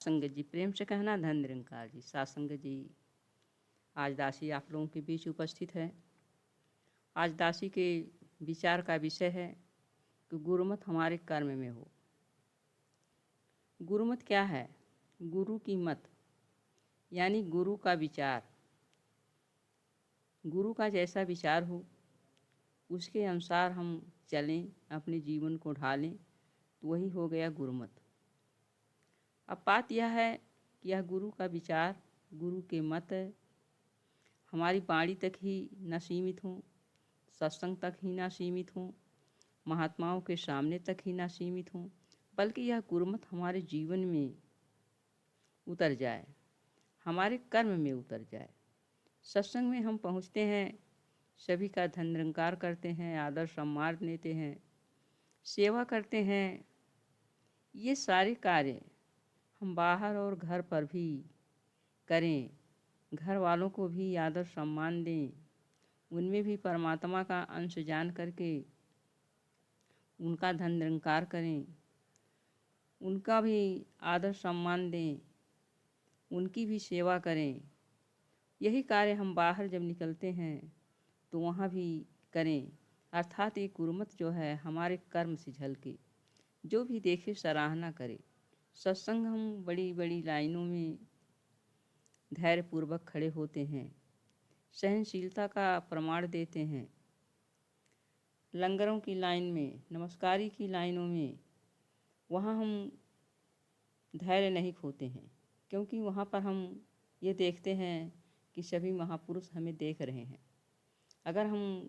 संगत जी, प्रेम से कहना धन निरंकार जी। सात संगत जी, आज दासी आप लोगों के बीच उपस्थित है। आज दासी के विचार का विषय है कि गुरुमत हमारे कर्म में हो। गुरुमत क्या है? गुरु की मत यानी गुरु का विचार। गुरु का जैसा विचार हो उसके अनुसार हम चलें, अपने जीवन को ढालें, तो वही हो गया गुरुमत। अब बात यह है कि यह गुरु का विचार, गुरु के मत हमारी वाणी तक ही न सीमित हों, सत्संग तक ही ना सीमित हों, महात्माओं के सामने तक ही ना सीमित हों, बल्कि यह गुरुमत हमारे जीवन में उतर जाए, हमारे कर्म में उतर जाए। सत्संग में हम पहुँचते हैं, सभी का धन निरंकार करते हैं, आदर सम्मान देते हैं, सेवा करते हैं। ये सारे कार्य हम बाहर और घर पर भी करें, घर वालों को भी आदर सम्मान दें, उनमें भी परमात्मा का अंश जान करके उनका धन निरंकार करें, उनका भी आदर सम्मान दें, उनकी भी सेवा करें। यही कार्य हम बाहर जब निकलते हैं तो वहाँ भी करें। अर्थात ये गुरुमत जो है हमारे कर्म से झलके, जो भी देखे सराहना करे। सत्संग हम बड़ी बड़ी लाइनों में धैर्यपूर्वक खड़े होते हैं, सहनशीलता का प्रमाण देते हैं। लंगरों की लाइन में, नमस्कारी की लाइनों में, वहाँ हम धैर्य नहीं खोते हैं, क्योंकि वहाँ पर हम ये देखते हैं कि सभी महापुरुष हमें देख रहे हैं। अगर हम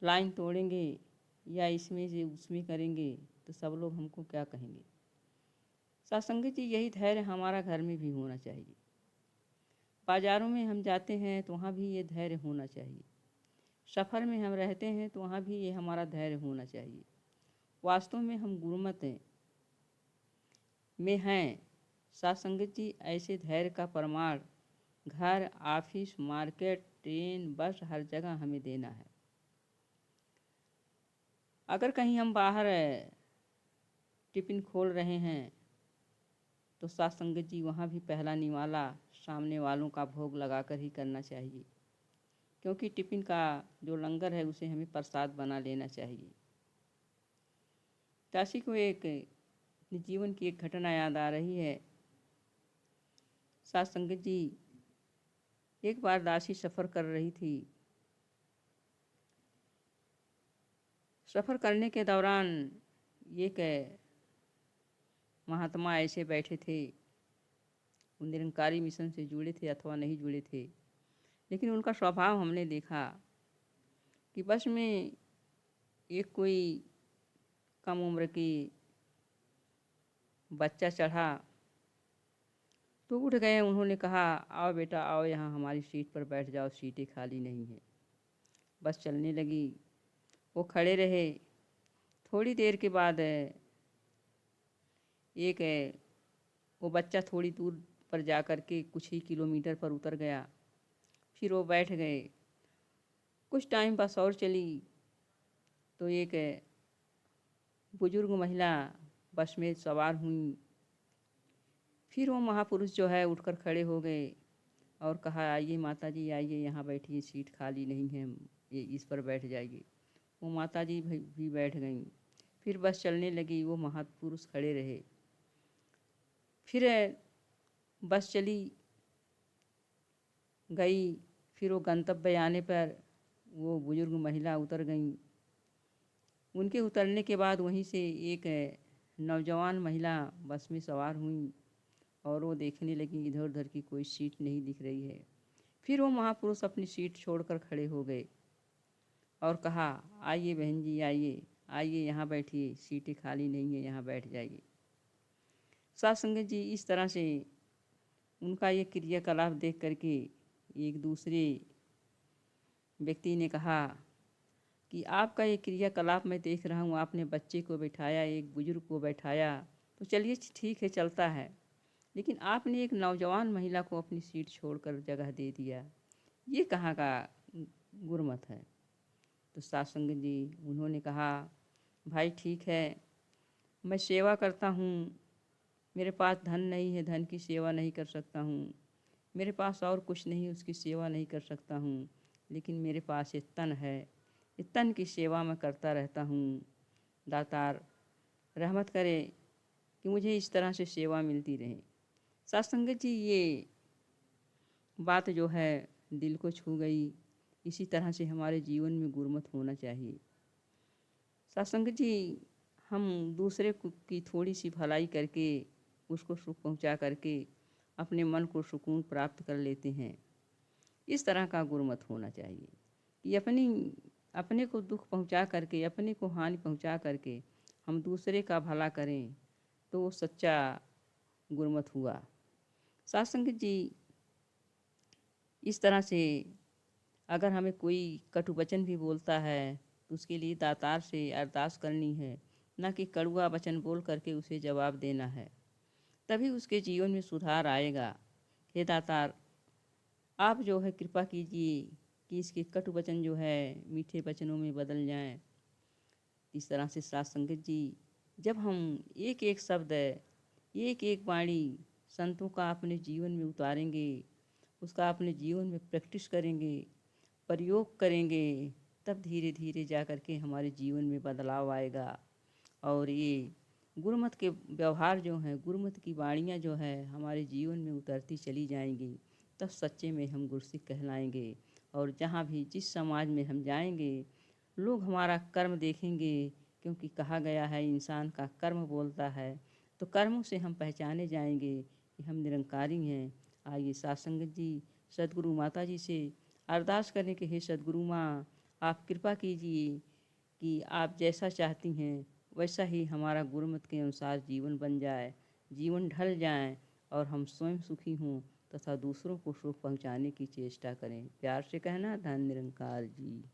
लाइन तोड़ेंगे या इसमें से उसमें करेंगे तो सब लोग हमको क्या कहेंगे। सत्संग जी, यही धैर्य हमारा घर में भी होना चाहिए। बाज़ारों में हम जाते हैं तो वहाँ भी ये धैर्य होना चाहिए। सफ़र में हम रहते हैं तो वहाँ भी ये हमारा धैर्य होना चाहिए। वास्तव में हम गुरुमत में हैं। सत्संगत जी, ऐसे धैर्य का प्रमाण घर, ऑफिस, मार्केट, ट्रेन, बस, हर जगह हमें देना है। अगर कहीं हम बाहर टिफ़िन खोल रहे हैं तो सत्संगत जी, वहाँ भी पहला निवाला सामने वालों का भोग लगा कर ही करना चाहिए, क्योंकि टिफ़िन का जो लंगर है उसे हमें प्रसाद बना लेना चाहिए। दासी को एक जीवन की एक घटना याद आ रही है। सत्संगत जी, एक बार दासी सफ़र कर रही थी। सफ़र करने के दौरान एक महात्मा ऐसे बैठे थे, वो निरंकारी मिशन से जुड़े थे अथवा नहीं जुड़े थे, लेकिन उनका स्वभाव हमने देखा कि बस में एक कोई कम उम्र की बच्चा चढ़ा तो उठ गए। उन्होंने कहा, आओ बेटा आओ, यहाँ हमारी सीट पर बैठ जाओ, सीटें खाली नहीं हैं। बस चलने लगी, वो खड़े रहे। थोड़ी देर के बाद एक वो बच्चा थोड़ी दूर पर जा कर के कुछ ही किलोमीटर पर उतर गया। फिर वो बैठ गए। कुछ टाइम बस और चली तो एक बुजुर्ग महिला बस में सवार हुई। फिर वो महापुरुष जो है उठकर खड़े हो गए और कहा, आइए माता जी आइए, यहाँ बैठिए, सीट खाली नहीं है, ये इस पर बैठ जाइए। वो माता जी भी बैठ गईं। फिर बस चलने लगी, वो महापुरुष खड़े रहे। फिर बस चली गई। फिर वो गंतव्य आने पर वो बुजुर्ग महिला उतर गईं। उनके उतरने के बाद वहीं से एक नौजवान महिला बस में सवार हुई और वो देखने लगी, इधर उधर की कोई सीट नहीं दिख रही है। फिर वो महापुरुष अपनी सीट छोड़कर खड़े हो गए और कहा, आइए बहन जी आइए, आइए यहाँ बैठिए, सीटें खाली नहीं है, यहाँ बैठ जाइए। सत्संगत जी, इस तरह से उनका ये क्रियाकलाप देख करके एक दूसरे व्यक्ति ने कहा कि आपका ये क्रियाकलाप मैं देख रहा हूँ, आपने बच्चे को बैठाया, एक बुजुर्ग को बैठाया, तो चलिए ठीक है, चलता है, लेकिन आपने एक नौजवान महिला को अपनी सीट छोड़कर जगह दे दिया, ये कहाँ का गुरुमत है। तो सत्संगत जी, उन्होंने कहा, भाई ठीक है, मैं सेवा करता हूँ, मेरे पास धन नहीं है, धन की सेवा नहीं कर सकता हूँ। मेरे पास और कुछ नहीं, उसकी सेवा नहीं कर सकता हूँ। लेकिन मेरे पास ये तन है, ये तन की सेवा मैं करता रहता हूँ। दातार रहमत करे कि मुझे इस तरह से सेवा मिलती रहे। साथ संगत जी, ये बात जो है दिल को छू गई। इसी तरह से हमारे जीवन में गुरमत होना चाहिए। साथ संगत जी, हम दूसरे की थोड़ी सी भलाई करके, उसको सुख पहुंचा करके अपने मन को सुकून प्राप्त कर लेते हैं। इस तरह का गुरमत होना चाहिए कि अपने को दुख पहुंचा करके, अपने को हानि पहुंचा करके हम दूसरे का भला करें, तो वो सच्चा गुरमत हुआ। साथ संगत जी, इस तरह से अगर हमें कोई कटु वचन भी बोलता है तो उसके लिए दातार से अरदास करनी है, ना कि कड़वा वचन बोल करके उसे जवाब देना है। तभी उसके जीवन में सुधार आएगा। हे दातार, आप जो है कृपा कीजिए कि इसके कटु वचन जो है मीठे वचनों में बदल जाएं। इस तरह से साथ संगत जी, जब हम एक एक शब्द, एक एक वाणी संतों का अपने जीवन में उतारेंगे, उसका अपने जीवन में प्रैक्टिस करेंगे, प्रयोग करेंगे, तब धीरे धीरे जा कर के हमारे जीवन में बदलाव आएगा। और ये गुरुमत के व्यवहार जो हैं, गुरुमत की वाणियाँ जो है हमारे जीवन में उतरती चली जाएंगी, तब सच्चे में हम गुरसिक कहलाएंगे। और जहाँ भी जिस समाज में हम जाएंगे, लोग हमारा कर्म देखेंगे, क्योंकि कहा गया है इंसान का कर्म बोलता है। तो कर्मों से हम पहचाने जाएंगे कि हम निरंकारी हैं। आइए साथ संगत जी, सदगुरु माता जी से अरदास करें कि हे सदगुरु माँ, आप कृपा कीजिए कि आप जैसा चाहती हैं वैसा ही हमारा गुरुमत के अनुसार जीवन बन जाए, जीवन ढल जाए और हम स्वयं सुखी हों तथा दूसरों को सुख पहुँचाने की चेष्टा करें। प्यार से कहना, धन निरंकार जी।